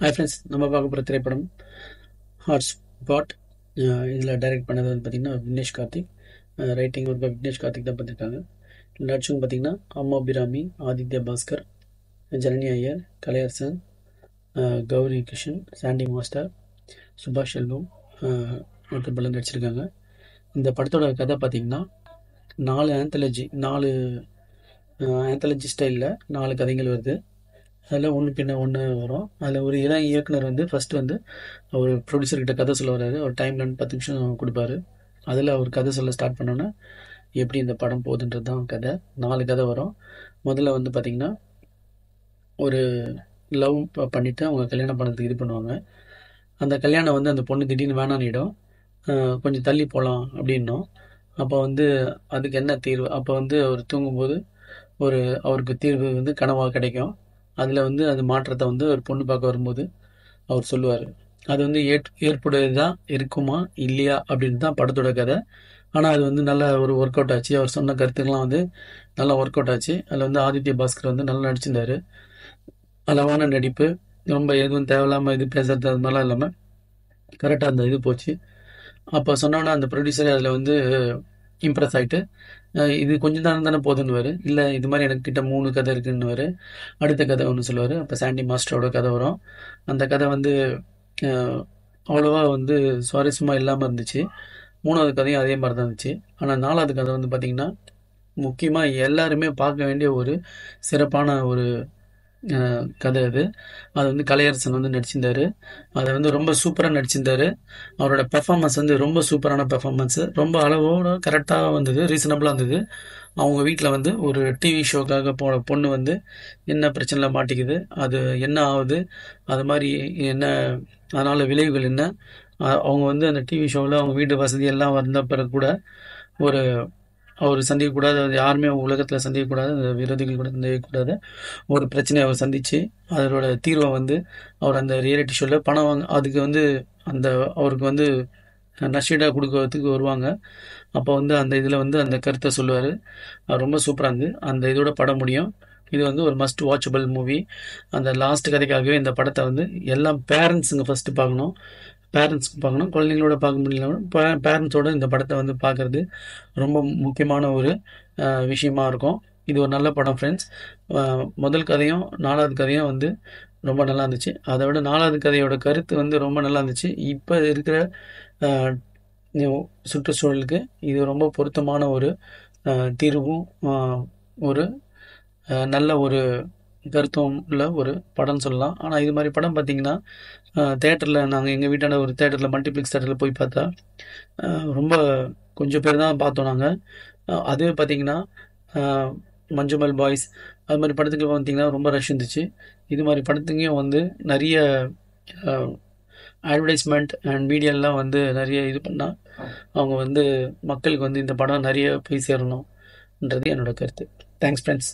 Hi friends, நம்ம பார்க்க போகிற திரைப்படம் ஹாட் ஸ்பாட். இதில் டைரக்ட் பண்ணது வந்து பார்த்திங்கன்னா விக்னேஷ் கார்த்திக். ரைட்டிங் ஒரு விக்னேஷ் கார்த்திக் தான் பண்ணியிருக்காங்க. நடிச்சவங்க பார்த்திங்கன்னா அம்மா அபிராமி, ஆதித்யா பாஸ்கர், ஜனனி ஐயர், கலையரசன், கௌரி கிஷன், சாண்டி மாஸ்டர், சுபாஷ் செல்வம் மற்றும் பலர் நடிச்சிருக்காங்க. இந்த படத்தோட கதை பார்த்திங்கன்னா 4 ஆந்தாலஜி ஸ்டைலில் 4 கதைகள் வருது. அதில் ஒன்று பின்ன ஒன்று வரும். அதில் ஒரு இளம் இயக்குனர் வந்து ஃபஸ்ட்டு வந்து அவர் ப்ரொடியூசர்கிட்ட கதை சொல்ல வர்றாரு. அவர் டைம் லைன் 10 நிமிஷம் கொடுப்பாரு. அதில் அவர் கதை சொல்ல ஸ்டார்ட் பண்ணோன்னே எப்படி இந்த படம் போகுதுன்றது தான் கதை. 4 கதை வரும். முதல்ல வந்து பார்த்திங்கன்னா ஒரு லவ் பண்ணிவிட்டு அவங்க கல்யாணம் பண்ணுறதுக்கு இது பண்ணுவாங்க. அந்த கல்யாணம் வந்து அந்த பொண்ணு திடீர்னு வேணான்னிடும். கொஞ்சம் தள்ளி போகலாம் அப்படின்னும். அப்போ வந்து அதுக்கு என்ன தீர்வு, அப்போ வந்து அவர் தூங்கும்போது அவருக்கு தீர்வு வந்து கனவாக கிடைக்கும். அதில் வந்து அந்த மாற்றத்தை வந்து ஒரு பொண்ணு பார்க்க வரும்போது அவர் சொல்லுவார். அது வந்து ஏற்புடையதா இருக்குமா இல்லையா அப்படின்னு தான் படத்தோட கதை. ஆனால் அது வந்து நல்லா ஒரு ஒர்க் அவுட் ஆச்சு. அவர் சொன்ன கருத்துக்கெல்லாம் வந்து நல்லா ஒர்க் அவுட் ஆச்சு. அதில் வந்து ஆதித்ய பாஸ்கர் வந்து நல்லா நடிச்சிருந்தார். அளவான நடிப்பு, ரொம்ப எதுவும் தேவையில்லாமல் இது பேசுறது அது மாதிரிலாம் இல்லாமல் கரெக்டாக அந்த இது போச்சு. அப்போ சொன்னோன்னா அந்த ப்ரொடியூசர் அதில் வந்து இம்ப்ரெஸ் ஆகிட்டு இது கொஞ்சம் தானே போதுன்னுவார். இல்லை, இது மாதிரி எனக்கு கிட்ட 3 கதை இருக்குன்னுவார். அடுத்த கதை ஒன்று சொல்லுவார். அப்போ சாண்டி மாஸ்டரோட கதை வரும். அந்த கதை வந்து அவ்வளோவா வந்து சுவாரஸ்யமாக இல்லாமல் இருந்துச்சு. 3வது கதையும் அதே மாதிரி தான் இருந்துச்சு. ஆனால் 4வது கதை வந்து பார்த்திங்கன்னா முக்கியமாக எல்லாருமே பார்க்க வேண்டிய ஒரு சிறப்பான ஒரு கதை அது. அது வந்து கலையரசன் வந்து நடிச்சிருந்தார். அதை வந்து ரொம்ப சூப்பராக நடிச்சிருந்தார். அவரோட பெர்ஃபார்மன்ஸ் வந்து ரொம்ப சூப்பரான பெர்ஃபார்மன்ஸு. ரொம்ப அளவோடு கரெக்டாக வந்தது, ரீசனபிளாக இருந்தது. அவங்க வீட்டில் வந்து ஒரு டிவி ஷோக்காக போன பொண்ணு வந்து என்ன பிரச்சனையில் மாட்டிக்குது, அது என்ன ஆகுது, அது மாதிரி என்ன, அதனால் விளைவுகள் என்ன, அவங்க வந்து அந்த டிவி ஷோவில் அவங்க வீட்டு வசதி எல்லாம் வந்த பிறகு கூட ஒரு அவர் சந்திக்கக்கூடாது, அது யாருமே உலகத்தில் சந்திக்கக்கூடாது, அந்த விரோதிகள் கூட சந்திக்கக்கூடாது ஒரு பிரச்சனையை அவர் சந்தித்து அதோட தீர்வை வந்து அவர் அந்த ரியாலிட்டி ஷோவில் பணம் வாங்க அதுக்கு வந்து அந்த அவருக்கு வந்து நஷ்டீடாக கொடுக்கறதுக்கு வருவாங்க. அப்போ வந்து அந்த இதில் வந்து அந்த கருத்தை சொல்லுவார். ரொம்ப சூப்பராக இருந்து அந்த இதோட படம் முடியும். இது வந்து ஒரு மஸ்ட் வாட்சபிள் மூவி. அந்த லாஸ்ட் கதைக்காகவே இந்த படத்தை வந்து எல்லாம் பேரண்ட்ஸுங்க ஃபஸ்ட்டு பார்க்கணும். குழந்தைங்களோட பார்க்க முடியல, பேரண்ட்ஸோட இந்த படத்தை வந்து பார்க்குறது ரொம்ப முக்கியமான ஒரு விஷயமா இருக்கும். இது ஒரு நல்ல படம் ஃப்ரெண்ட்ஸ். முதல் கதையும் 4வது கதையும் வந்து ரொம்ப நல்லா இருந்துச்சு. அதை விட 4வது கதையோட கருத்து வந்து ரொம்ப நல்லா இருந்துச்சு. இப்போ இருக்கிற சுற்றுச்சூழலுக்கு இது ரொம்ப பொருத்தமான ஒரு தீர்வும் ஒரு நல்ல ஒரு கருத்தும் உள்ள ஒரு படம்னு சொல்லலாம். ஆனால் இது மாதிரி படம் பார்த்திங்கன்னா தேட்டரில் நாங்கள் எங்கள் வீட்டாண்ட ஒரு தேட்டரில் மல்டிப்ளெக்ஸ் தேட்டரில் போய் பார்த்தா ரொம்ப கொஞ்சம் பேர் தான் பார்த்தோம் நாங்கள். அதுவே பார்த்திங்கன்னா மஞ்சுமல் பாய்ஸ் அது மாதிரி படத்துக்கு பார்த்திங்கன்னா ரொம்ப ரஷ் இருந்துச்சு. இது மாதிரி படத்துக்கையும் வந்து நிறைய அட்வர்டைஸ்மெண்ட் அண்ட் மீடியாலாம் வந்து நிறைய இது பண்ணால் அவங்க வந்து மக்களுக்கு வந்து இந்த படம் நிறைய போய் சேரணுன்றது என்னோடய கருத்து. Thanks friends.